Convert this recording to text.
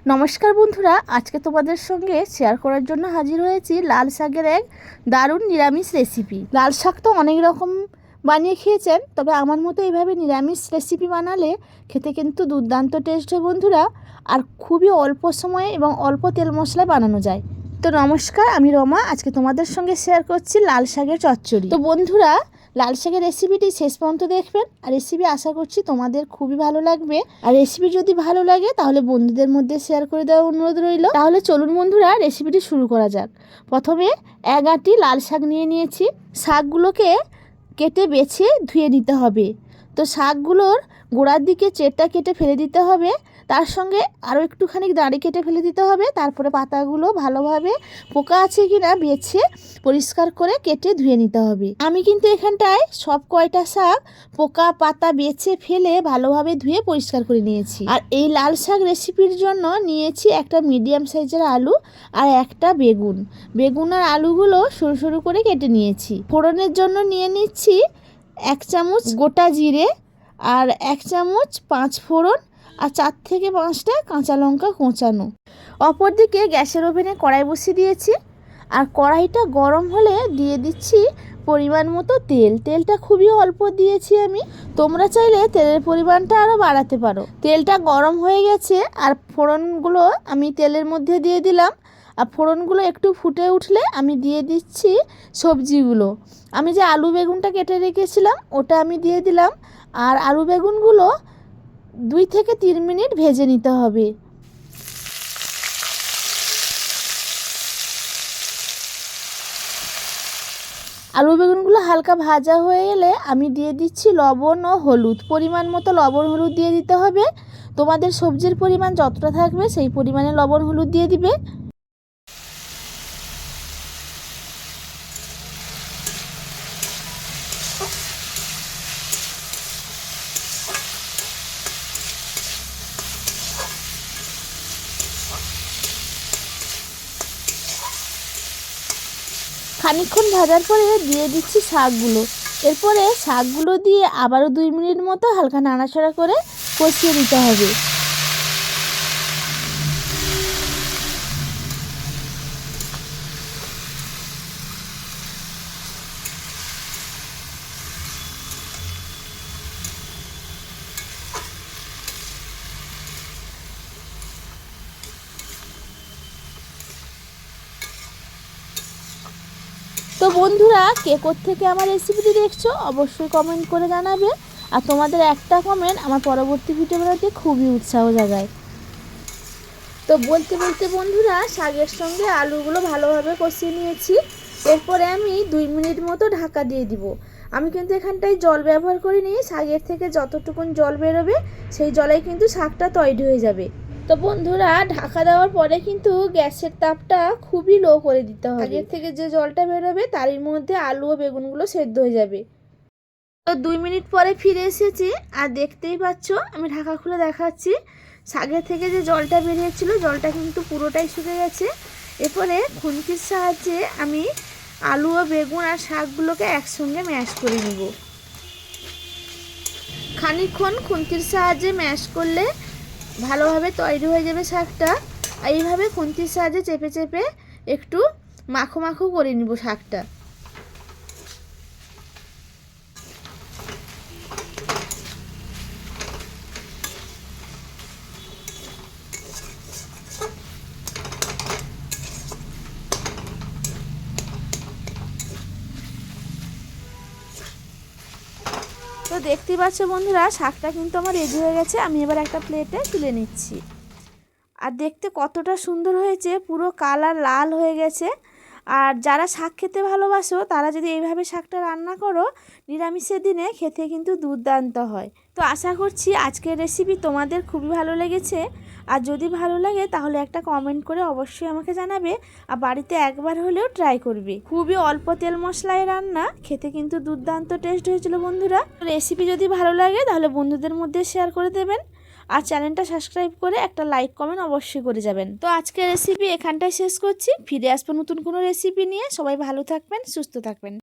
নমস্কার বন্ধুরা, আজকে তোমাদের সঙ্গে শেয়ার করার জন্য হাজির হয়েছি লাল শাকের এক দারুণ নিরামিষ রেসিপি। লাল শাক তো অনেক রকম বানিয়ে খেয়েছেন, তবে আমার মতো এইভাবে নিরামিষ রেসিপি বানালে খেতে কিন্তু দুর্দান্ত টেস্ট হয় বন্ধুরা, আর খুবই অল্প সময়ে এবং অল্প তেল মশলায় বানানো যায়। তো নমস্কার, আমি রমা। আজকে তোমাদের সঙ্গে শেয়ার করছি লাল শাকের চচ্চড়ি। তো বন্ধুরা, লাল শাকের রেসিপিটি শেষ পর্যন্ত দেখবেন, আর রেসিপি আশা করছি তোমাদের খুবই ভালো লাগবে। আর রেসিপি যদি ভালো লাগে তাহলে বন্ধুদের মধ্যে শেয়ার করে দেওয়ার অনুরোধ রইল। তাহলে চলুন বন্ধুরা, রেসিপিটি শুরু করা যাক। প্রথমে এক আঁটি লাল শাক নিয়েছি। শাকগুলোকে কেটে বেছে ধুয়ে নিতে হবে। তো শাকগুলোর গোড়ার দিকে চেরটা কেটে ফেলে দিতে হবে, তার সঙ্গে আরও একটুখানি দাঁড়ি কেটে ফেলে দিতে হবে। তারপরে পাতাগুলো ভালোভাবে পোকা আছে কি না বেছে পরিষ্কার করে কেটে ধুয়ে নিতে হবে। আমি কিন্তু এখানটায় সব কয়টা শাক পোকা পাতা বেছে ফেলে ভালোভাবে ধুয়ে পরিষ্কার করে নিয়েছি। আর এই লাল শাক রেসিপির জন্য নিয়েছি একটা মিডিয়াম সাইজের আলু আর একটা বেগুন আর আলুগুলো সরু সরু করে কেটে নিয়েছি। ফোড়নের জন্য নিয়ে নিচ্ছি 1 চামচ গোটা জিরে আর 1 চামচ 5 ফোড়ন আর 4 থেকে 5টা কাঁচা লঙ্কা কোঁচানো। অপরদিকে গ্যাসের ওভেনে কড়াই বসিয়ে দিয়েছি, আর কড়াইটা গরম হলে দিয়ে দিচ্ছি পরিমাণ মতো তেল। তেলটা খুবই অল্প দিয়েছি আমি, তোমরা চাইলে তেলের পরিমাণটা আরও বাড়াতে পারো। তেলটা গরম হয়ে গেছে, আর ফোড়নগুলো আমি তেলের মধ্যে দিয়ে দিলাম। আর ফোড়নগুলো একটু ফুটে উঠলে আমি দিয়ে দিচ্ছি সবজিগুলো। আমি যে আলু বেগুনটা কেটে রেখেছিলাম ওটা আমি দিয়ে দিলাম, আর আলু বেগুনগুলো 2 থেকে 3 মিনিট ভেজে নিতে হবে। আলু বেগুনগুলো হালকা ভাজা হয়ে গেলে আমি দিয়ে দিচ্ছি লবণ ও হলুদ। পরিমাণ মতো লবণ হলুদ দিয়ে দিতে হবে। তোমাদের সবজির পরিমাণ যতটা থাকবে সেই পরিমাণে লবণ হলুদ দিয়ে দিবে। খানিকক্ষণ ভাজার পরে দিয়ে দিচ্ছি শাকগুলো। এরপরে শাকগুলো দিয়ে আবারও 2 মিনিট মতো হালকা নাড়াচাড়া করে কষিয়ে নিতে হবে। তো বন্ধুরা, কে কোত্থেকে আমার রেসিপিটি দেখছো অবশ্যই কমেন্ট করে জানাবে। আর তোমাদের একটা কমেন্ট আমার পরবর্তী ভিডিও বানাতে খুবই উৎসাহ জাগায়। তো বলতে বলতে বন্ধুরা, শাকের সঙ্গে আলুগুলো ভালোভাবে কষিয়ে নিয়েছি। এরপরে আমি 2 মিনিট মতো ঢাকা দিয়ে দিব। আমি কিন্তু এখানটায় জল ব্যবহার করিনি। শাকের থেকে যতটুকুন জল বেরোবে সেই জলেই কিন্তু শাকটা তৈরি হয়ে যাবে। তো বন্ধুরা, ঢাকা দেওয়ার পরে কিন্তু গ্যাসের তাপটা খুবই লো করে দিতে হবে। আগের থেকে যে জলটা বেরোবে তারই মধ্যে আলু ও বেগুনগুলো সেদ্ধ হয়ে যাবে। তো 2 মিনিট পরে ফিরে এসেছি, আর দেখতেই পাচ্ছ আমি ঢাকা খুলে দেখাচ্ছি শাকের থেকে যে জলটা বেরিয়েছিল জলটা কিন্তু পুরোটাই শুকে গেছে। এরপরে খুন্তির সাহায্যে আমি আলু ও বেগুন আর শাকগুলোকে একসঙ্গে ম্যাশ করে নেব। খানিকক্ষণ খুন্তির সাহায্যে ম্যাশ করলে ভালোভাবে তৈরি হয়ে যাবে শাকটা। আর এইভাবে খুন্তির সাহায্যে চেপে চেপে একটু মাখো মাখো করে নিব শাকটা। তো দেখতেই পাচ্ছ বন্ধুরা, শাকটা কিন্তু আমার রেডি হয়ে গেছে। আমি এবার একটা প্লেটে তুলে নিচ্ছি। আর দেখতে কতটা সুন্দর হয়েছে, পুরো কালার লাল হয়ে গেছে। আর যারা শাক খেতে ভালোবাসো তারা যদি এইভাবে শাকটা রান্না করো নিরামিষের দিনে, খেতে কিন্তু দুর্দান্ত হয়। তো আশা করছি আজকের রেসিপি তোমাদের খুবই ভালো লেগেছে। আর যদি ভালো লাগে তাহলে একটা কমেন্ট করে অবশ্যই আমাকে জানাবে, আর বাড়িতে একবার হলেও ট্রাই করবে। খুবই অল্প তেল মশলায় রান্না, খেতে কিন্তু দুর্দান্ত টেস্ট হয়েছিল বন্ধুরা। রেসিপি যদি ভালো লাগে তাহলে বন্ধুদের মধ্যে শেয়ার করে দেবেন, আর চ্যানেলটা সাবস্ক্রাইব করে একটা লাইক কমেন্ট অবশ্যই করে যাবেন। তো আজকের রেসিপি এখানটায় শেষ করছি। ফিরে আসবো নতুন কোনো রেসিপি নিয়ে। সবাই ভালো থাকবেন, সুস্থ থাকবেন।